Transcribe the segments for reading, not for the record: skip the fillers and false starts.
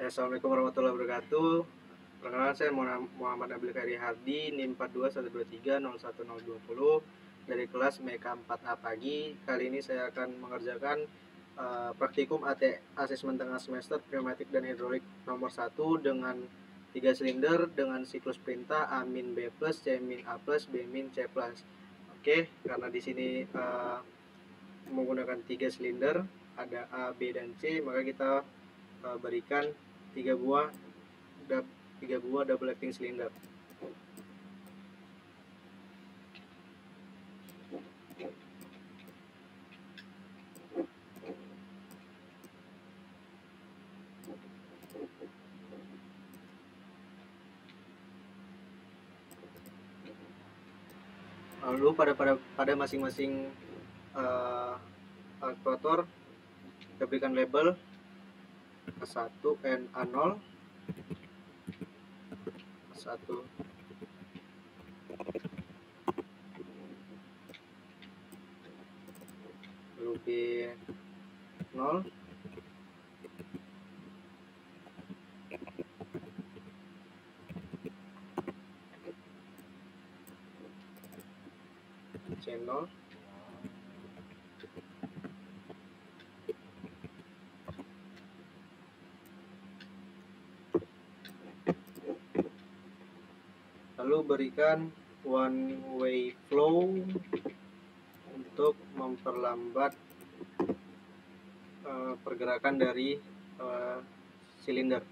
Assalamualaikum warahmatullahi wabarakatuh. Perkenalkan, saya Muhammad Nabil Khairi Hardi, NIM 42123011020 dari kelas MEK 4A pagi. Kali ini saya akan mengerjakan praktikum asesmen tengah semester pneumatik dan hidrolik nomor 1 dengan 3 silinder dengan siklus perintah A-B+, C-A+, B-C+. Oke, karena di sini menggunakan 3 silinder, ada A, B, dan C, maka kita berikan 3 buah double acting silinder. Lalu pada masing-masing aktuator kita berikan label A1 and A0, A1 lalu B0, C0, lalu berikan one way flow untuk memperlambat pergerakan dari silinder.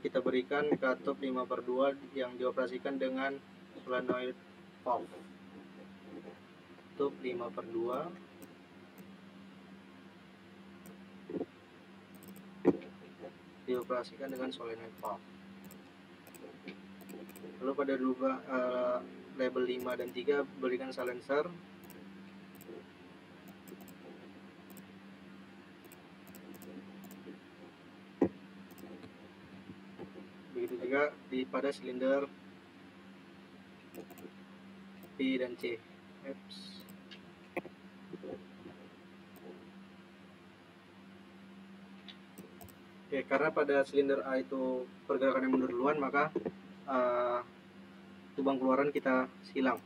Kita berikan katup 5/2 yang dioperasikan dengan solenoid valve. Katup 5/2 dioperasikan dengan solenoid valve. Lalu pada label 5 dan 3 berikan silencer. Begitu juga pada silinder B dan C. Oke, karena pada silinder A itu pergerakannya mundur duluan, maka lubang keluaran kita silang.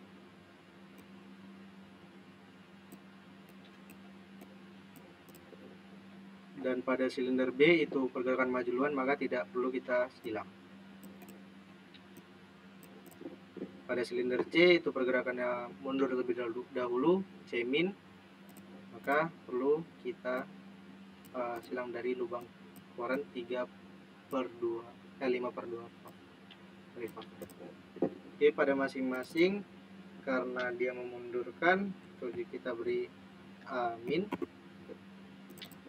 Dan pada silinder B itu pergerakan maju duluan, maka tidak perlu kita silang. Pada silinder C itu pergerakannya mundur terlebih dahulu, C-, maka perlu kita silang dari lubang keluaran 5/2 dari valve. Oke, pada masing-masing karena dia memundurkan, kita beri A-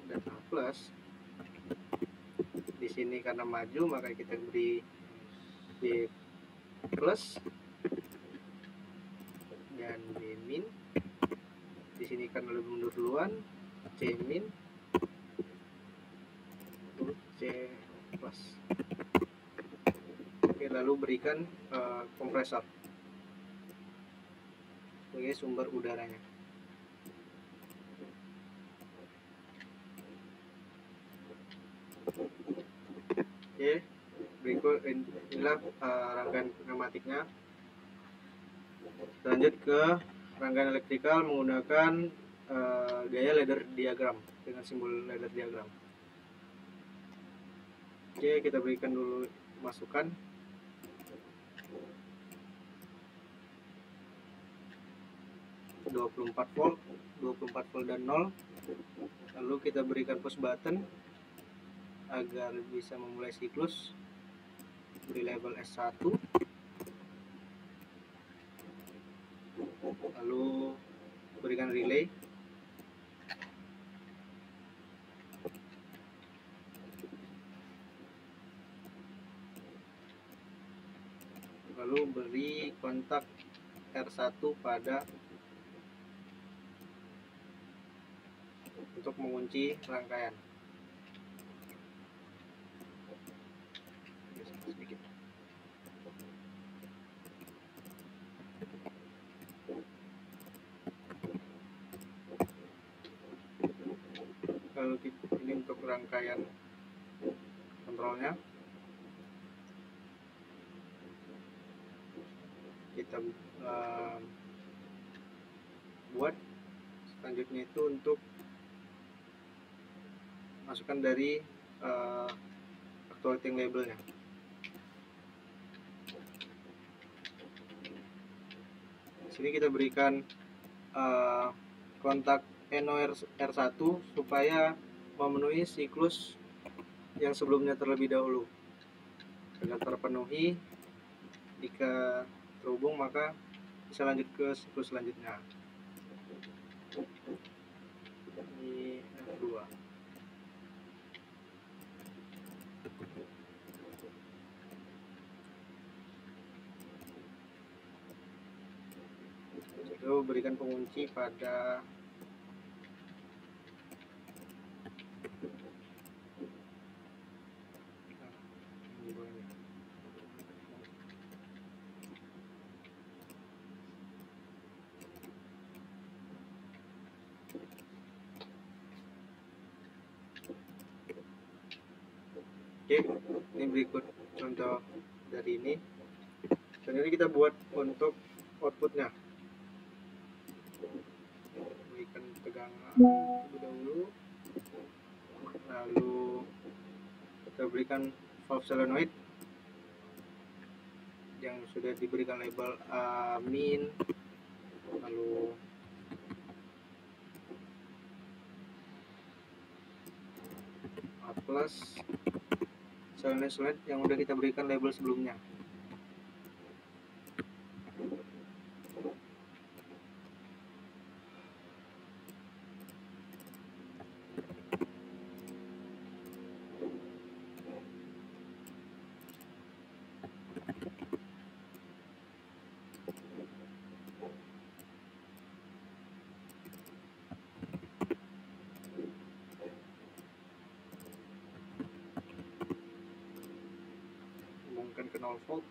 dan A+. Di sini karena maju, maka kita beri B+ dan B-. Di sini karena lebih mundur duluan, C-, C+. Oke, lalu berikan kompresor sebagai sumber udaranya. Oke, berikut inilah rangkaian pneumatiknya. Lanjut ke rangkaian elektrikal menggunakan gaya ladder diagram dengan simbol ladder diagram. Oke, kita berikan dulu masukan. ...24 volt dan 0. Lalu kita berikan push button agar bisa memulai siklus. Beri label S1. Lalu berikan relay. lalu beri kontak R1 pada untuk mengunci rangkaian. Sedikit. Lalu ini untuk rangkaian kontrolnya, kita buat selanjutnya itu untuk masukkan dari actuating labelnya. Di sini kita berikan kontak NOR1 supaya memenuhi siklus yang sebelumnya terlebih dahulu. Agar terpenuhi, jika terhubung maka bisa lanjut ke siklus selanjutnya. Ini F2. Lalu berikan pengunci pada Oke, ini berikut contoh dari ini. Dan ini kita buat untuk outputnya. Berikan tegangan terlebih dahulu, lalu kita berikan valve solenoid yang sudah diberikan label amin, lalu A plus solenoid yang udah kita berikan label sebelumnya. Hubungkan ke 0 volt.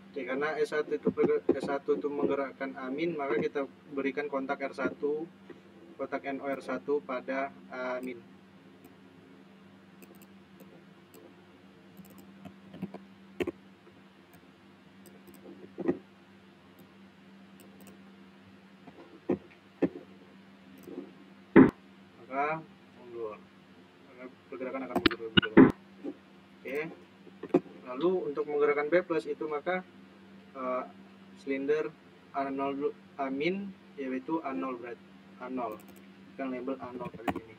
Oke, karena S1 itu menggerakkan amin, maka kita berikan kontak R1, kontak NOR1 pada amin. Maka mundur, maka pergerakan akan mundur lebih dulu. Oke, lalu untuk menggerakkan B plus itu maka silinder A0 amin, yaitu A0 berarti A0, kan label A0 pada sini.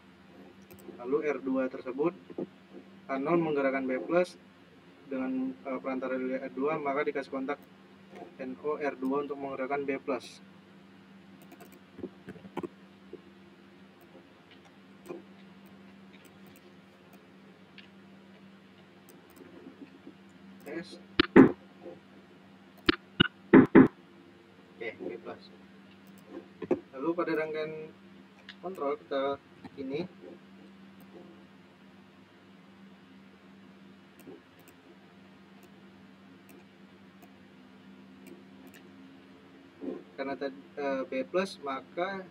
Lalu R2 tersebut A0 menggerakkan B plus dengan perantara relay R2, maka dikasih kontak NO R2 untuk menggerakkan B plus. Tes. Oke, B plus. Lalu pada rangkaian kontrol kita ini karena B plus maka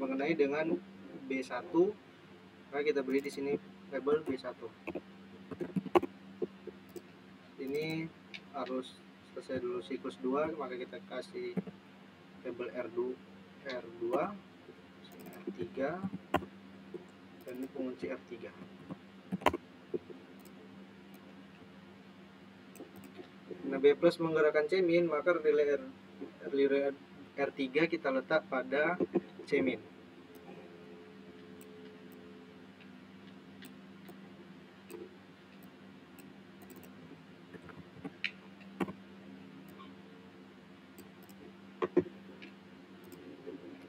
mengenai dengan B1, maka kita beri di sini label B1. Ini harus selesai dulu siklus 2, maka kita kasih label R2, R3, dan ini pengunci R3. Nah, B plus menggerakkan C-min, maka relay R3 kita letak pada C-min.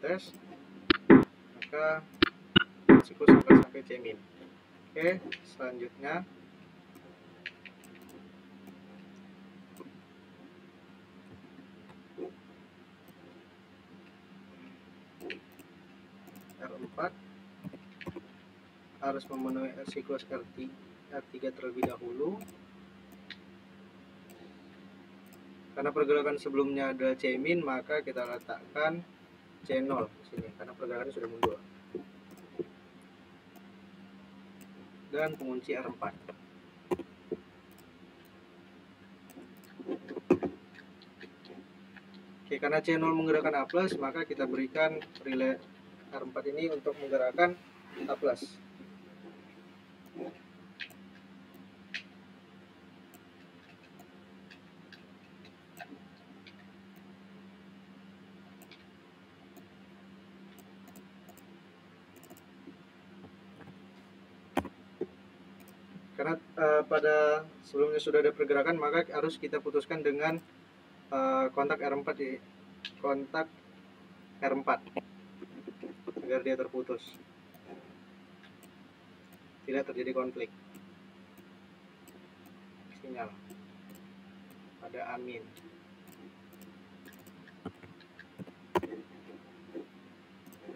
Tes. maka siklus akan sampai C-min. Oke, selanjutnya R4 harus memenuhi siklus R3 terlebih dahulu. Karena pergerakan sebelumnya adalah C-min, maka kita letakkan C0 di sini karena pergerakannya sudah mundur. Dan pengunci R4. Oke, karena C0 menggerakkan A+, maka kita berikan relay R4 ini untuk menggerakkan A+. Karena pada sebelumnya sudah ada pergerakan, maka harus kita putuskan dengan kontak R4 agar dia terputus, tidak terjadi konflik sinyal pada amin.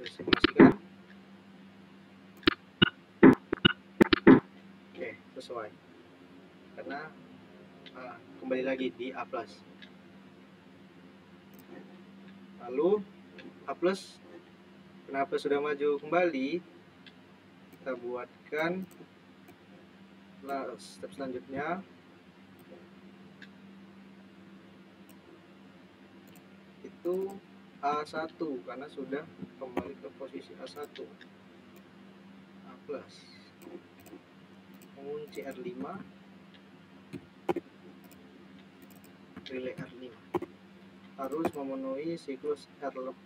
Simulasikan. Oke, sesuai karena kembali lagi di A+. Lalu A+, kenapa sudah maju kembali, kita buatkan step selanjutnya itu A1 karena sudah kembali ke posisi A1. A+, mengunci R5, relay R5 harus memenuhi siklus R4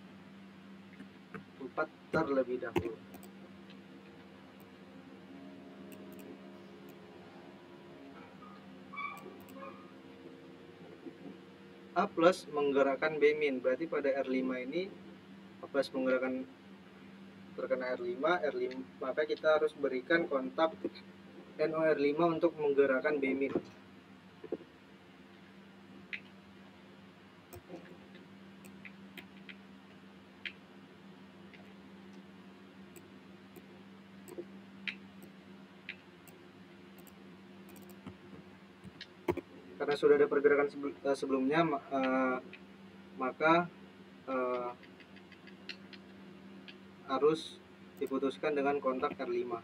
terlebih dahulu. A+ menggerakkan B-min, berarti pada R5 ini A+ menggerakkan terkena R5, maka kita harus berikan kontak NOR5 untuk menggerakkan B-min. Karena sudah ada pergerakan sebelumnya, maka harus diputuskan dengan kontak R5.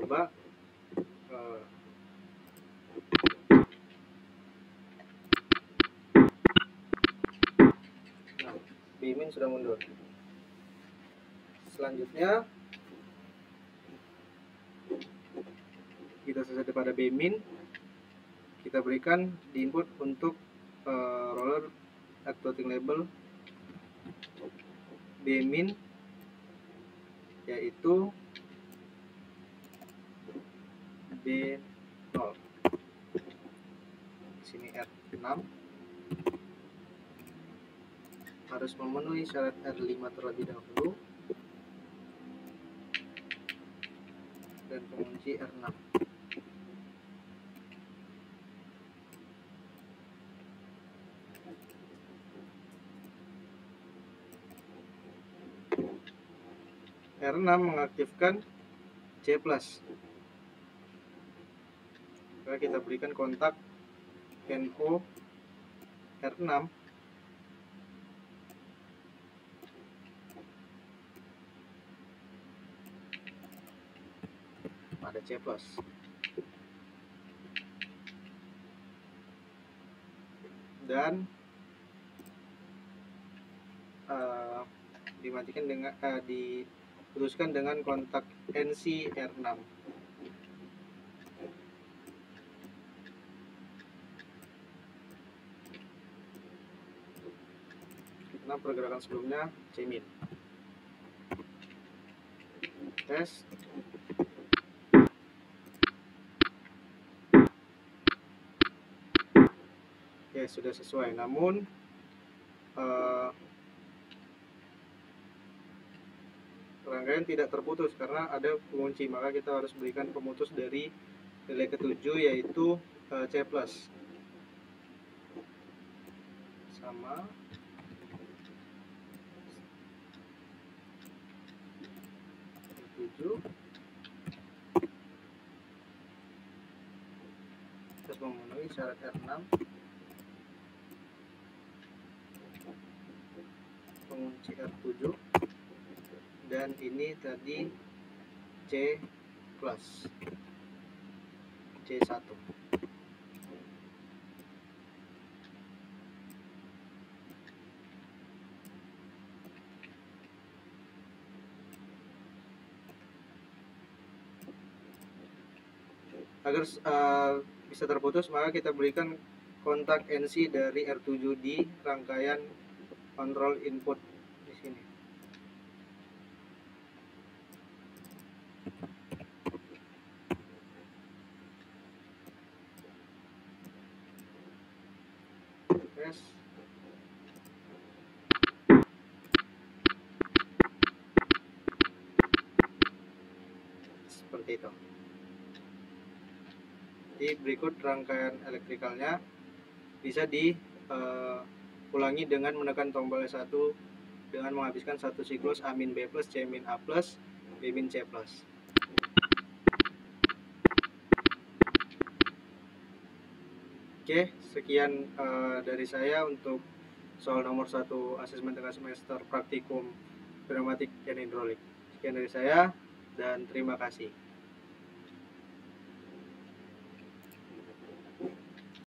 Coba B-min sudah mundur. Selanjutnya kita selesai pada B-min, kita berikan di input untuk roller floating label B-min, yaitu B0. Di sini R6 harus memenuhi syarat R5 terlebih dahulu dan pengunci R6. R6 mengaktifkan C+. Maka kita berikan kontak NO R6 pada C+. Dan dimatikan dengan diputuskan dengan kontak NC R6. Karena pergerakan sebelumnya C-min. Tes. Oke, sudah sesuai. Namun rangkaian tidak terputus karena ada pengunci, maka kita harus berikan pemutus dari nilai ketujuh, yaitu C+. Sama 7. Terus memenuhi syarat R6, pengunci R7, dan ini tadi C+, C1. Agar bisa terputus, maka kita berikan kontak NC dari R7 di rangkaian kontrol input di sini. Tes. Seperti itu. Jadi berikut rangkaian elektrikalnya bisa diulangi dengan menekan tombol S1 dengan menghabiskan satu siklus A-B plus C-A plus B-C plus. Oke, sekian dari saya untuk soal nomor 1 asesmen tengah semester praktikum pneumatik dan hidrolik. Sekian dari saya dan terima kasih.